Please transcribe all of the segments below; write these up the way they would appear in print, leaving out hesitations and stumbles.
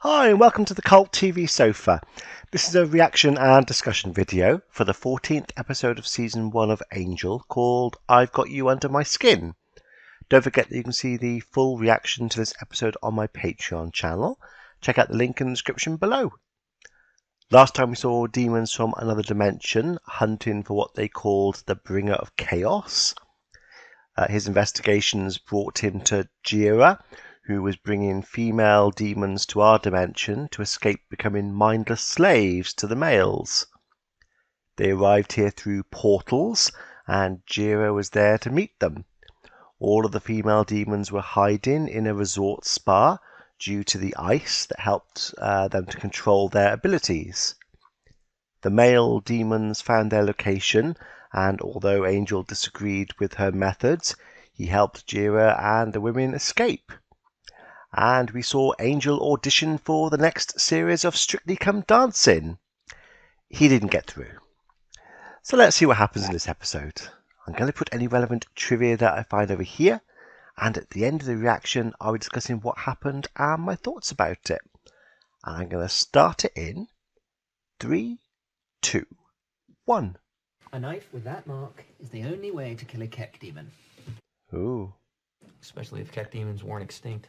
Hi and welcome to the Cult TV Sofa. This is a reaction and discussion video for the 14th episode of Season 1 of Angel called I've Got You Under My Skin. Don't forget that you can see the full reaction to this episode on my Patreon channel. Check out the link in the description below. Last time we saw demons from another dimension hunting for what they called the Bringer of Chaos. His investigations brought him to Jira, who was bringing female demons to our dimension to escape becoming mindless slaves to the males. They arrived here through portals, and Jira was there to meet them. All of the female demons were hiding in a resort spa due to the ice that helped them to control their abilities. The male demons found their location, and although Angel disagreed with her methods, he helped Jira and the women escape. And we saw Angel audition for the next series of Strictly Come Dancing. He didn't get through. So let's see what happens in this episode. I'm going to put any relevant trivia that I find over here, and at the end of the reaction I'll be discussing what happened and my thoughts about it. And I'm going to start it in 3, 2, 1. A knife with that mark is the only way to kill a Kek demon. Ooh. Especially if Kek demons weren't extinct.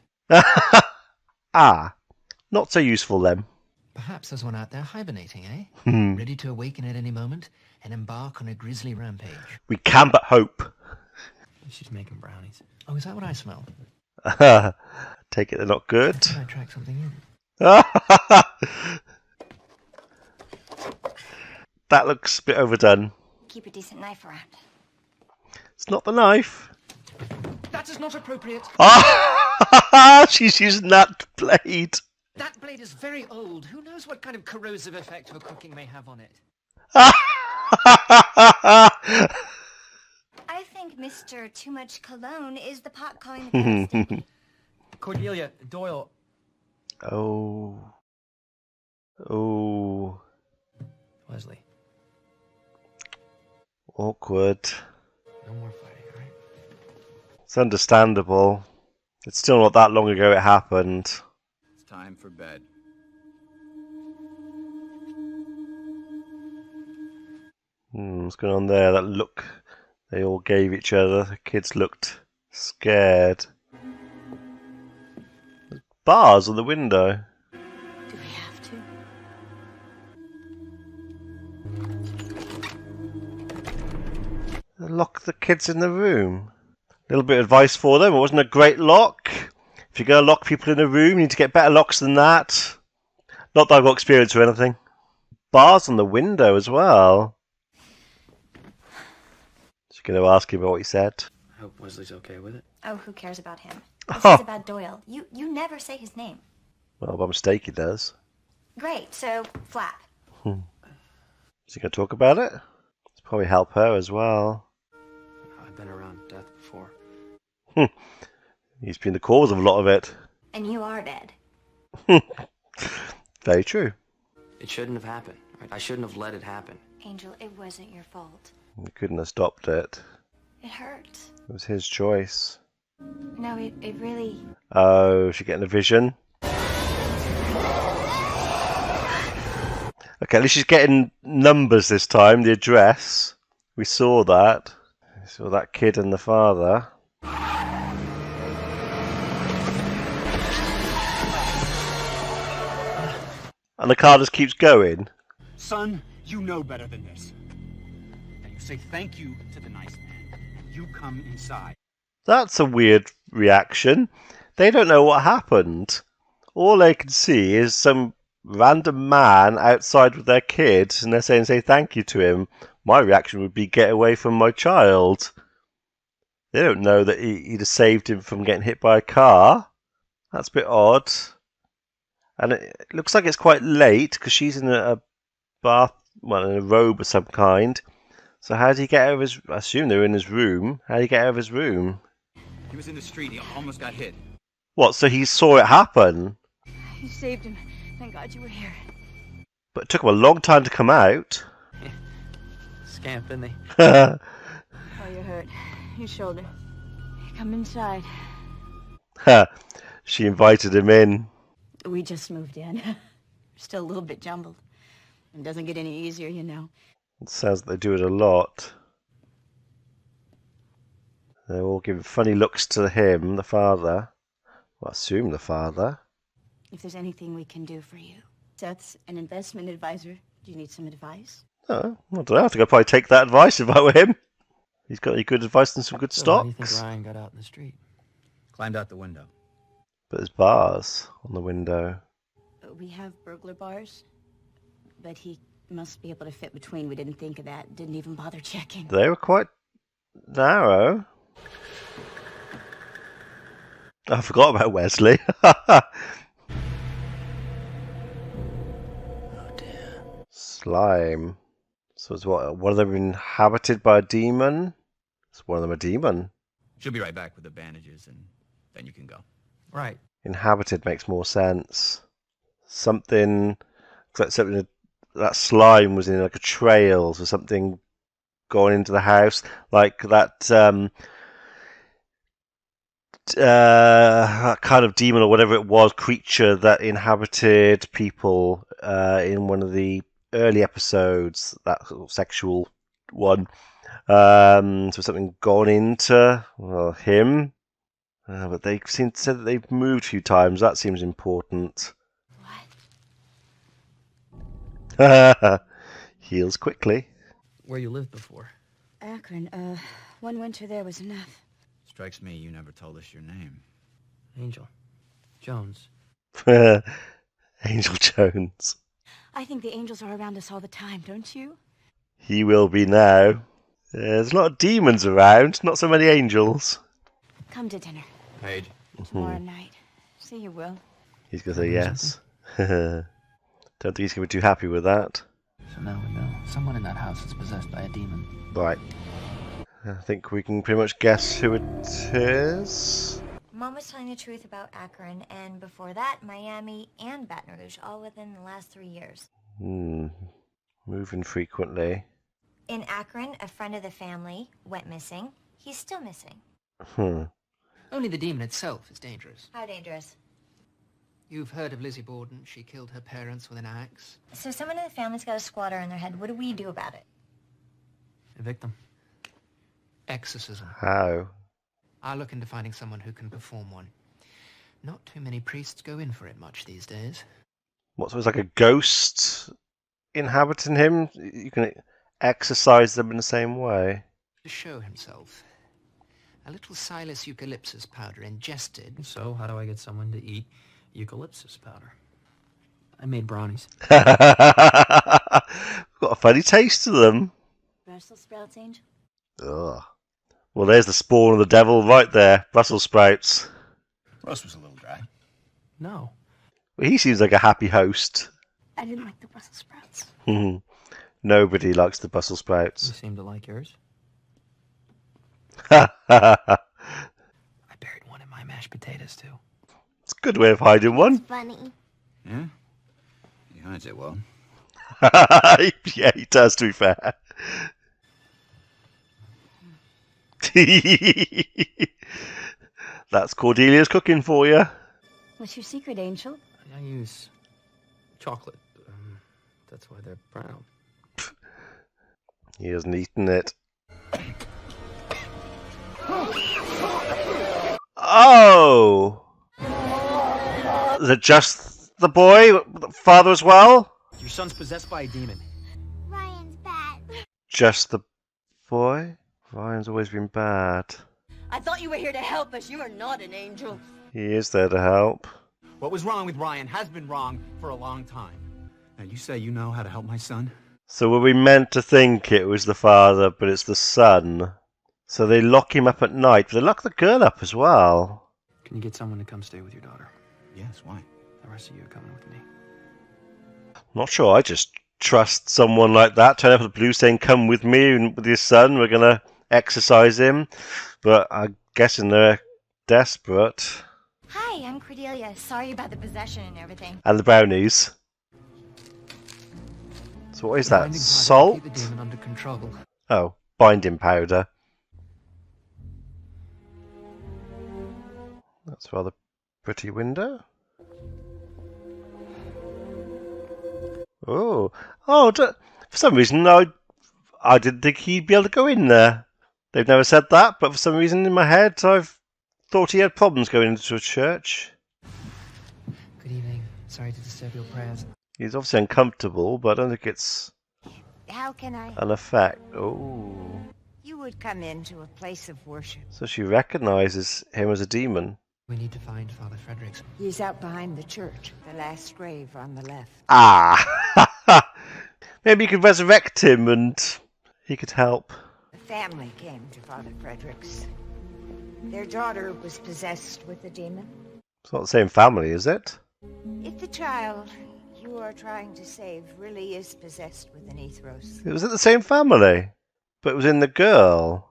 Ah, not so useful then. Perhaps there's one out there hibernating, eh? Ready to awaken at any moment and embark on a grisly rampage. We can but hope. She's making brownies. Oh, is that what I smell? Take it they're not good. I track something in. That looks a bit overdone. Keep a decent knife around. It's not the knife. That is not appropriate. She's using that blade. That blade is very old. Who knows what kind of corrosive effect her cooking may have on it? I think Mr. Too Much Cologne is the pot calling the kettle. Cordelia, Doyle. Oh. Wesley. Awkward. No more fighting, alright? It's understandable. It's still not that long ago it happened. It's time for bed. What's going on there? That look they all gave each other. The kids looked scared. There's bars on the window. Do we have to? Lock the kids in the room. A little bit of advice for them. It wasn't a great lock. If you're going to lock people in a room, you need to get better locks than that. Not that I've got experience or anything. Bars on the window as well. She's going to ask him what he said. I hope Wesley's okay with it. Oh, who cares about him? This is about Doyle. You never say his name. Well, by mistake he does. Great, so flap. Is he going to talk about it? It's probably help her as well. I've been around death before. He's been the cause of a lot of it. And you are dead. Very true. It shouldn't have happened. Right? I shouldn't have let it happen. Angel, it wasn't your fault. He couldn't have stopped it. It hurts. It was his choice. No, it really... Oh, she getting a vision? Okay, at least she's getting numbers this time, the address. We saw that. We saw that kid and the father. And the car just keeps going. Son, you know better than this. Now you say thank you to the nice man. You come inside. That's a weird reaction. They don't know what happened. All they can see is some random man outside with their kid, and they're saying say thank you to him. My reaction would be get away from my child. They don't know that he'd have saved him from getting hit by a car. That's a bit odd. And it looks like it's quite late because she's in a bath, well, in a robe of some kind. So how did he get out of his... I assume they were in his room. How did he get out of his room? He was in the street. He almost got hit. What, so he saw it happen? You saved him. Thank God you were here. But it took him a long time to come out. Scamp, isn't he? Oh, you're hurt. Your shoulder. Come inside. She invited him in. We just moved in. Still a little bit jumbled. It doesn't get any easier, you know. It sounds like they do it a lot. They're all giving funny looks to him, the father. Well, I assume the father. If there's anything we can do for you. Seth's an investment advisor. Do you need some advice? Oh, I don't know. I think I'd probably take that advice if I were him. He's got any good advice and some good So how do you think stocks. Ryan got out in the street? Climbed out the window. But there's bars on the window. We have burglar bars, but he must be able to fit between. We didn't think of that. Didn't even bother checking. They were quite narrow. I forgot about Wesley. Oh dear. Slime. So it's what? One of them inhabited by a demon? Is one of them a demon? She'll be right back with the bandages, and then you can go. Right. Inhabited makes more sense. Something that slime was in like a trail, so something going into the house, like that kind of demon or whatever it was, creature that inhabited people in one of the early episodes, that sort of sexual one. So something gone into him. But they seem to say that they've moved a few times. That seems important. What? Heals quickly. Where you lived before? Akron. One winter there was enough. Strikes me you never told us your name. Angel. Jones. Angel Jones. I think the angels are around us all the time, don't you? He will be now. There's a lot of demons around, not so many angels. Come to dinner Paige. tomorrow night. See you, Will. He's going to say yes. Don't think he's going to be too happy with that. So now we know. Someone in that house is possessed by a demon. Right. I think we can pretty much guess who it is. Mom was telling the truth about Akron, and before that, Miami and Baton Rouge, all within the last 3 years. Moving frequently. In Akron, a friend of the family went missing. He's still missing. Only the demon itself is dangerous. How dangerous? You've heard of Lizzie Borden. She killed her parents with an axe. So someone in the family's got a squatter in their head. What do we do about it? Evict them. Exorcism. How? I'll look into finding someone who can perform one. Not too many priests go in for it much these days. What, so it's like a ghost inhabiting him? You can exorcise them in the same way? To show himself. A little Silas eucalyptus powder ingested. So, how do I get someone to eat eucalyptus powder? I made brownies. Got a funny taste to them. Brussels sprouts, Angel? Ugh. Well, there's the spawn of the devil right there. Brussels sprouts. Roast was a little dry. No. Well, he seems like a happy host. I didn't like the Brussels sprouts. Nobody likes the Brussels You sprouts. seem to like yours. It's I buried one in my mashed potatoes, too. a good way of hiding one. Funny. Yeah? He hides it well. Yeah, he does, to be fair. That's Cordelia's cooking for you. What's your secret, Angel? I use chocolate. That's why they're brown. He hasn't eaten it. Oh! Is it just the boy? The father as well? Your son's possessed by a demon. Ryan's bad. Just the boy? Ryan's always been bad. I thought you were here to help us. You are not an angel. He is there to help. What was wrong with Ryan has been wrong for a long time. Now you say you know how to help my son? So were we meant to think it was the father, but it's the son? So they lock him up at night, but they lock the girl up as well. Can you get someone to come stay with your daughter? Yes, why? The rest of you are coming with me. Not sure, I just trust someone like that. Turn up at the blue saying, come with me and with your son, we're going to exorcise him. But I'm guessing they're desperate. Hi, I'm Cordelia. Sorry about the possession and everything. And the brownies. So what is that? Binding powder to Salt? keep the demon under control. Oh, binding powder. That's a rather pretty window. Oh, for some reason I didn't think he'd be able to go in there. They've never said that, but for some reason in my head I've thought he had problems going into a church. Good evening. Sorry to disturb your prayers. He's obviously uncomfortable, but I don't think it's How can I? an effect. Oh, You would come into a place of worship. so she recognizes him as a demon. We need to find Father Fredericks. He's out behind the church, the last grave on the left. Ah, maybe you could resurrect him and he could help. The family came to Father Fredericks. Their daughter was possessed with a demon. It's not the same family, is it? If the child you are trying to save really is possessed with an ethos, It was in the same family, but it was in the girl.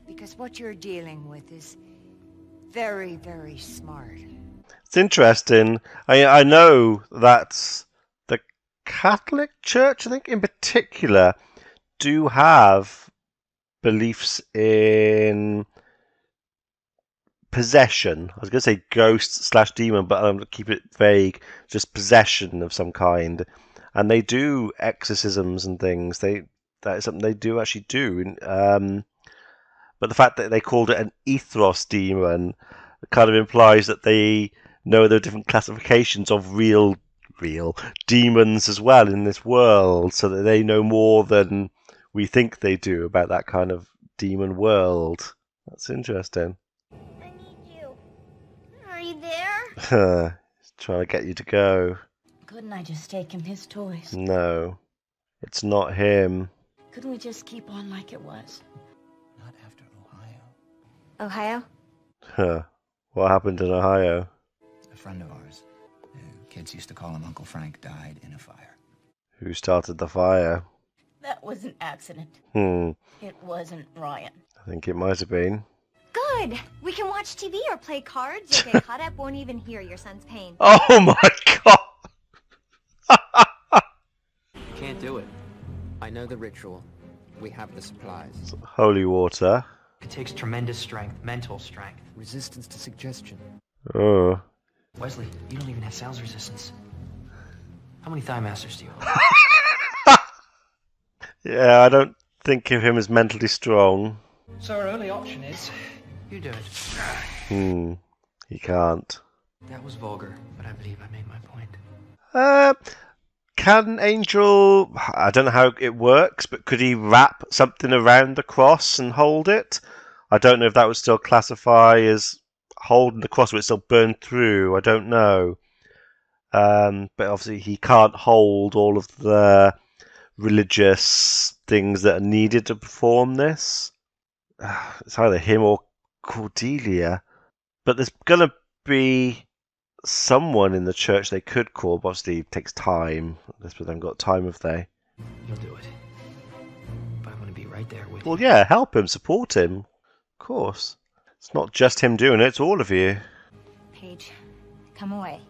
because what you're dealing with is very, very smart. It's interesting. I know that the Catholic Church, I think in particular, do have beliefs in possession. I was going to say ghost / demon, but I'm going to keep it vague. Just possession of some kind. And they do exorcisms and things. That is something they do actually do. But the fact that they called it an ethos demon kind of implies that they know there are different classifications of real demons as well in this world, so that they know more than we think they do about that kind of demon world. That's interesting. I need you. Are you there? He's trying to get you to go. Couldn't I just take him his toys? No, it's not him. Couldn't we just keep on like it was? Not after Ohio. Ohio? Huh. What happened in Ohio? A friend of ours, the kids used to call him Uncle Frank, died in a fire. Who started the fire? That was an accident. It wasn't Ryan. I think it might have been. Good. We can watch TV or play cards. You'll get caught up, won't even hear your son's pain. Oh my god! Can't do it. I know the ritual. We have the supplies. Holy water. It takes tremendous strength, mental strength, resistance to suggestion. Oh. Wesley, you don't even have sales resistance. How many Thigh Masters do you hold? Yeah, I don't think of him as mentally strong. So our only option is... You do it. He can't. That was vulgar, but I believe I made my point. Can Angel... I don't know how it works, but could he wrap something around the cross and hold it? I don't know if that would still classify as holding the cross, but it still burn through. I don't know. But obviously he can't hold all of the religious things that are needed to perform this. It's either him or Cordelia. But there's going to be someone in the church they could call, but obviously it takes time. That's what they've got time, have they? You'll do it. But I want to be right there with you. Well, yeah, help him, support him. Of course. It's not just him doing it, it's all of you. Paige, come away.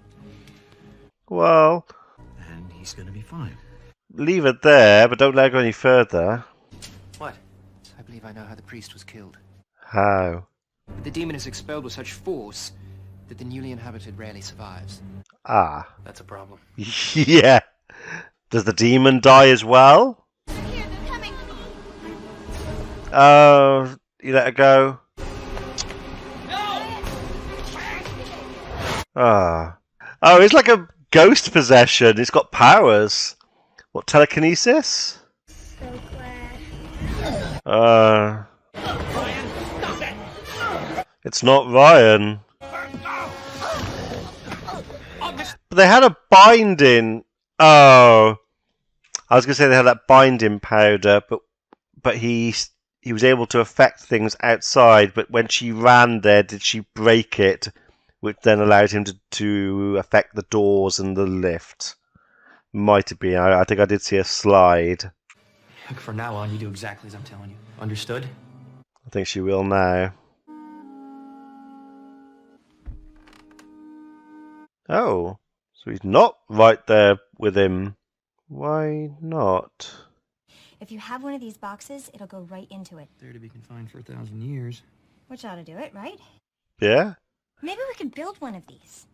Well, And he's gonna be fine. leave it there, but don't let it go any further. What? I believe I know how the priest was killed. How? The demon is expelled with such force that the newly inhabited rarely survives. Ah. That's a problem. Yeah. Does the demon die as well? Here, they're coming. Oh, you let her go? Ah. Oh, it's like a ghost possession. It's got powers. What, telekinesis? So glad. It's not Ryan. But they had a binding. Oh. I was going to say they had that binding powder, but he was able to affect things outside, but when she ran there, did she break it, which then allowed him to affect the doors and the lift? Might have been. I think I did see a slide. From now on, you do exactly as I'm telling you. Understood? I think she will now. Oh, so he's not right there with him. Why not? If you have one of these boxes, it'll go right into it. There to be confined for 1,000 years. Which ought to do it, right? Yeah? Maybe we could build one of these.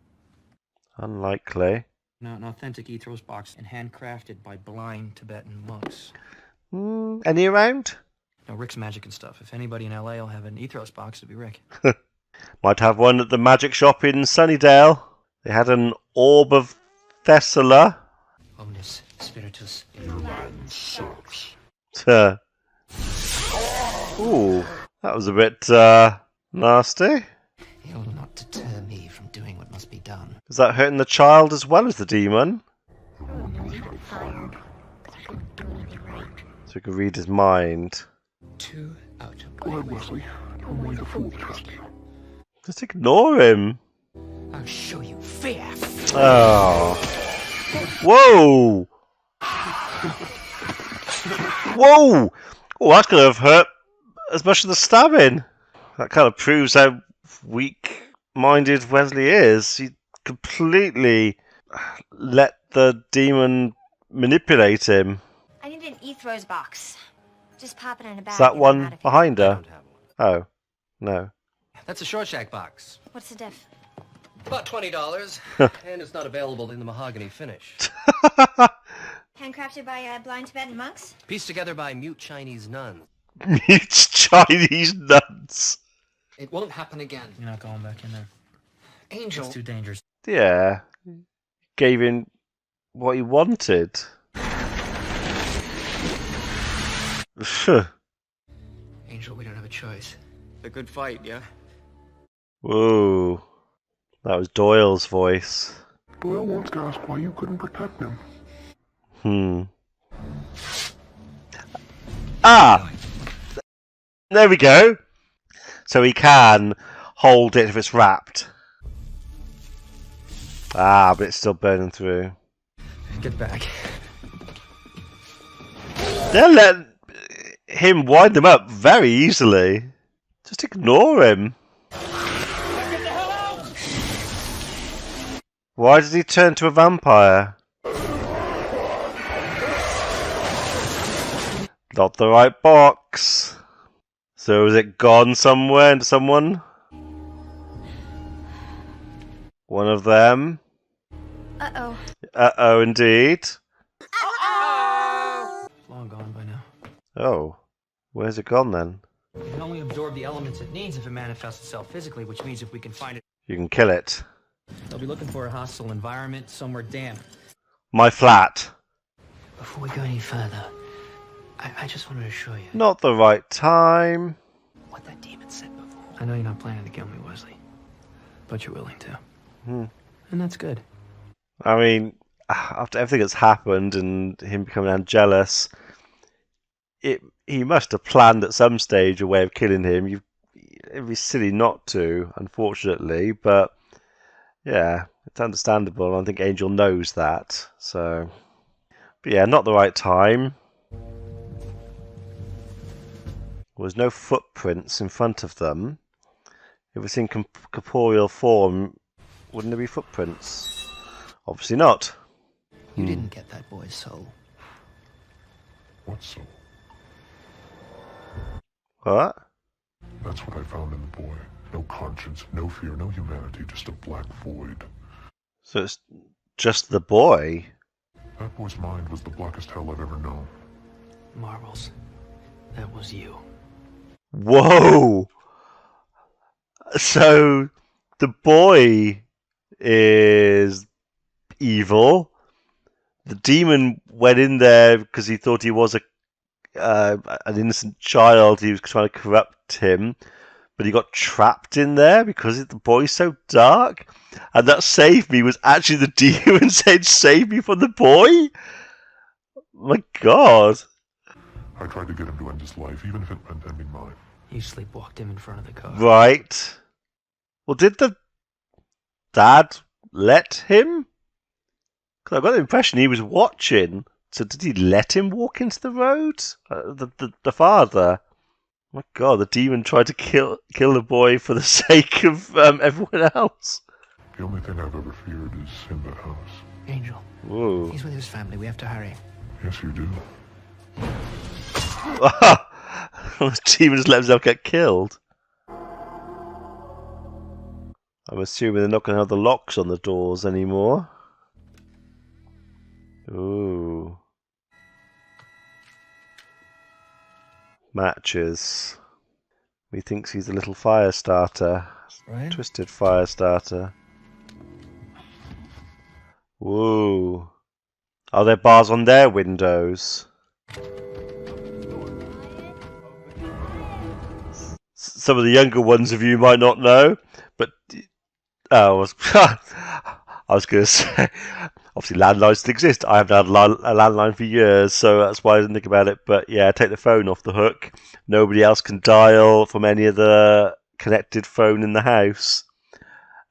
Unlikely. An authentic ethos box and handcrafted by blind Tibetan monks. Any around? No, Rick's magic and stuff. If anybody in LA will have an ethos box, it'd be Rick. Might have one at the magic shop in Sunnydale. They had an Orb of Thessala. Omnis Spiritus. Ooh, that was a bit nasty. You'll not deter me from doing what must be done. Is that hurting the child as well as the demon? So we can read his mind. 2 out. Go ahead, Wesley. Don't mind the fool test. Just ignore him. I'll show you fear. Oh. Whoa! Whoa! Oh, that's going to have hurt as much as the stabbing. That kind of proves how weak-minded Wesley is. He completely let the demon manipulate him. I need an ethos box. Just pop it in a bag. Is that and I'm one out of here. behind I her? don't have one. Oh, no. That's a Shawshank box. What's the diff? About $20, and it's not available in the mahogany finish. Handcrafted by blind Tibetan monks? Pieced together by mute Chinese nuns. It's Chinese nuts. It won't happen again. You're not going back in there. Angel. It's too dangerous. Yeah. Gave him what he wanted. Angel, we don't have a choice. A good fight, yeah? Whoa. That was Doyle's voice. Doyle wants to ask why you couldn't protect him. Ah! There we go. So he can hold it if it's wrapped. Ah, but it's still burning through. Get back. They'll let him wind them up very easily. Just ignore him. Why did he turn to a vampire? Not the right box. So is it gone somewhere into someone? One of them? Uh-oh. Uh-oh, indeed. Long gone by now. Oh, where's it gone then? We can only absorb the elements it needs if it manifests itself physically, which means if we can find it, You can kill it. they'll be looking for a hostile environment somewhere damp. My flat. Before we go any further, I just wanted to show you Not the right time. what that demon said before. I know you're not planning to kill me, Wesley, but you're willing to. And that's good. I mean, after everything that's happened and him becoming jealous, he must have planned at some stage a way of killing him. It'd be silly not to, unfortunately, but yeah, it's understandable. I think Angel knows that. So, but yeah, not the right time. There was no footprints in front of them. If it's in corporeal form, wouldn't there be footprints? Obviously not. You didn't get that boy's soul. What soul? What? That's what I found in the boy. No conscience, no fear, no humanity, just a black void. So it's just the boy? That boy's mind was the blackest hell I've ever known. Marbles. That was you. Whoa! So the boy is evil. The demon went in there because he thought he was an innocent child. He was trying to corrupt him, but he got trapped in there because the boy's so dark. And that saved me was actually the demon saying, "Save me from the boy." My God! I tried to get him to end his life, even if it meant ending mine. You sleepwalked him in front of the car. Right. Well, did the dad let him? Because I got the impression he was watching. So did he let him walk into the road? The father. My God, the demon tried to kill the boy for the sake of everyone else. The only thing I've ever feared is in that house. Angel. Whoa. He's with his family. We have to hurry. Yes, you do. The demon just let himself get killed. I'm assuming they're not going to have the locks on the doors anymore. matches. He thinks he's a little fire starter. Right? Twisted fire starter. Whoa. Are there bars on their windows? Some of the younger ones of you might not know, but I was going to say, obviously landlines still exist. I haven't had a landline for years, so that's why I didn't think about it. But yeah, take the phone off the hook. Nobody else can dial from any of the connected phone in the house.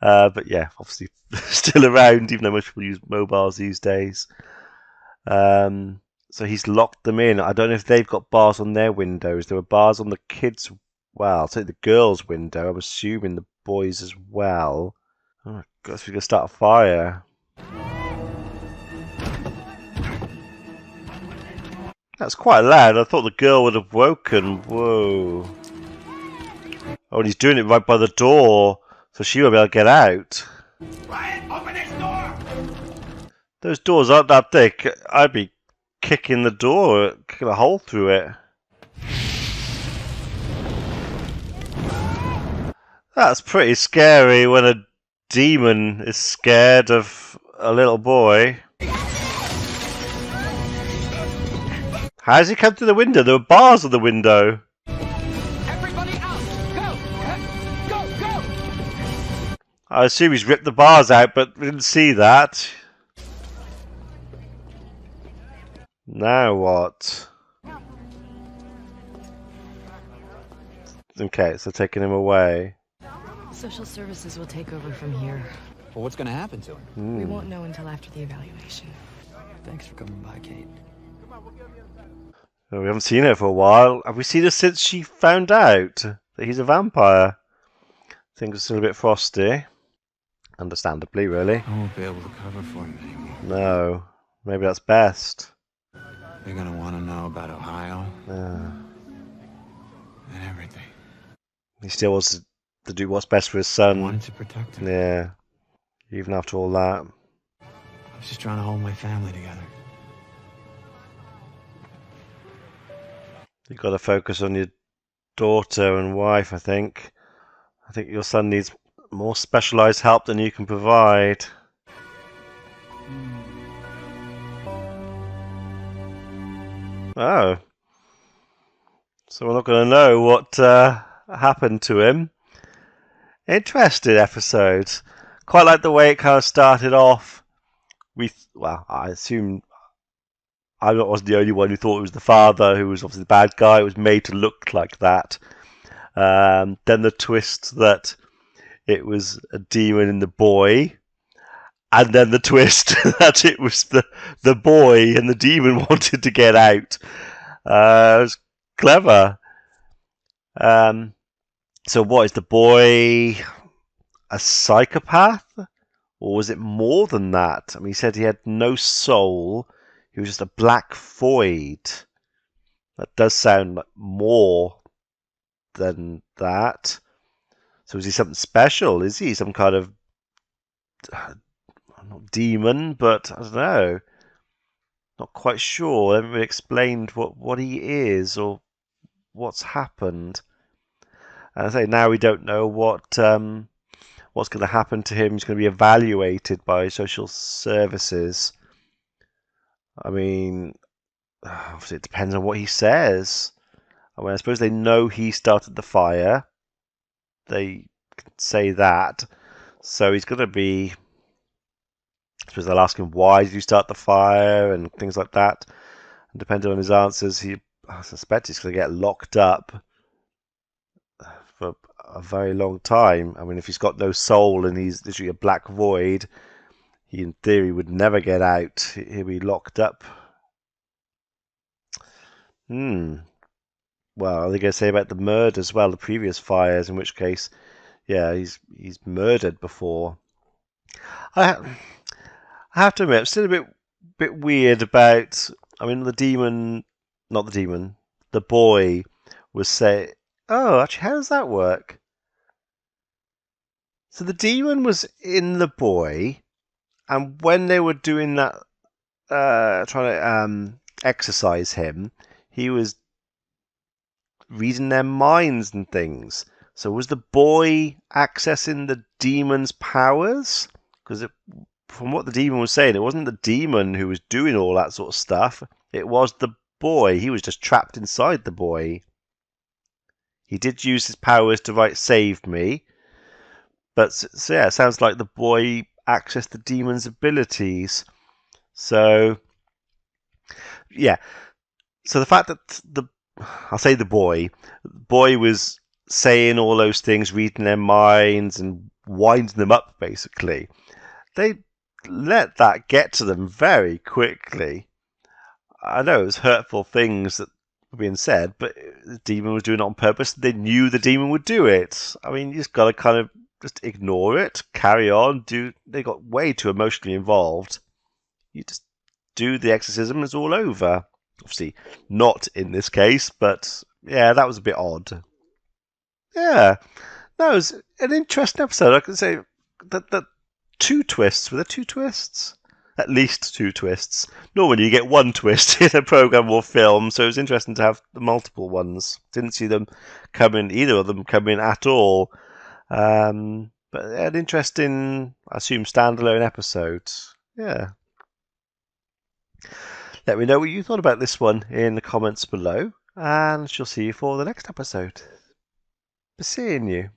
But yeah, obviously still around, even though most people use mobiles these days. So he's locked them in. I don't know if they've got bars on their windows. There were bars on the kids' well, I'll take the girls' window. I'm assuming the boys as well. Oh, I guess we can start a fire. That's quite loud. I thought the girl would have woken. Whoa. Oh, and he's doing it right by the door, so she won't be able to get out. Ryan, open this door! Those doors aren't that thick. I'd be kicking the door, kicking a hole through it. That's pretty scary when a demon is scared of a little boy. How does he come through the window? There were bars on the window. Everybody out! Go! Go! Go! I assume he's ripped the bars out, but we didn't see that. Now what? Okay, so taking him away. Social services will take over from here. Well, what's going to happen to him? We won't know until after the evaluation. Thanks for coming by, Kate. Oh, we haven't seen her for a while. Have we seen her since she found out that he's a vampire? Things are still a bit frosty. Understandably, really. I won't be able to cover for him anymore. No. Maybe that's best. They're going to want to know about Ohio Yeah. and everything. He still wants to do what's best for his I son. wanted to protect him. Yeah. Even after all that. I was just trying to hold my family together. You've got to focus on your daughter and wife, I think. I think your son needs more specialised help than you can provide. Oh. So we're not going to know what happened to him. Interesting episode. Quite like the way it kind of started off. Well, I assume I wasn't the only one who thought it was the father, who was obviously the bad guy. It was made to look like that. Then the twist that it was a demon in the boy. And then the twist that it was the boy and the demon wanted to get out. It was clever. So what, is the boy a psychopath? Or was it more than that? I mean, he said he had no soul. He was just a black void. That does sound like more than that. So is he something special? Is he some kind of not demon, but I don't know. Not quite sure. They haven't really explained what he is or what's happened. And I say now we don't know what's going to happen to him. He's going to be evaluated by social services. I mean, obviously it depends on what he says. I mean, I suppose they know he started the fire. They can say that. So he's going to be... I suppose they'll ask him, why did you start the fire? And things like that. And depending on his answers, I suspect he's going to get locked up for a very long time. I mean, if he's got no soul and he's literally a black void, he in theory would never get out. He'll be locked up. Well, are they going to say about the murder as well, the previous fires, in which case, yeah, he's murdered before. I have to admit, I'm still a bit weird about, I mean, the boy was saying, oh, actually, how does that work? So the demon was in the boy, and when they were doing that, trying to exorcise him, he was reading their minds and things. So was the boy accessing the demon's powers? Because from what the demon was saying, it wasn't the demon who was doing all that sort of stuff. It was the boy. He was just trapped inside the boy. He did use his powers to save me. But so yeah, it sounds like the boy accessed the demon's abilities. So yeah. So the fact that I'll say the boy was saying all those things, reading their minds and winding them up, basically. They let that get to them very quickly. I know it was hurtful things that were being said, but the demon was doing it on purpose. They knew the demon would do it. I mean, you just got to kind of just ignore it, carry on. They got way too emotionally involved. You just do the exorcism, it's all over. Obviously, not in this case, but yeah, that was a bit odd. Yeah, that was an interesting episode. I can say that 2 twists. Were there 2 twists? At least 2 twists. Normally you get 1 twist in a program or film, so it was interesting to have the multiple ones. Didn't see them either of them come in at all. But an interesting, I assume, standalone episode. Yeah. Let me know what you thought about this one in the comments below, and she'll see you for the next episode. Be seeing you.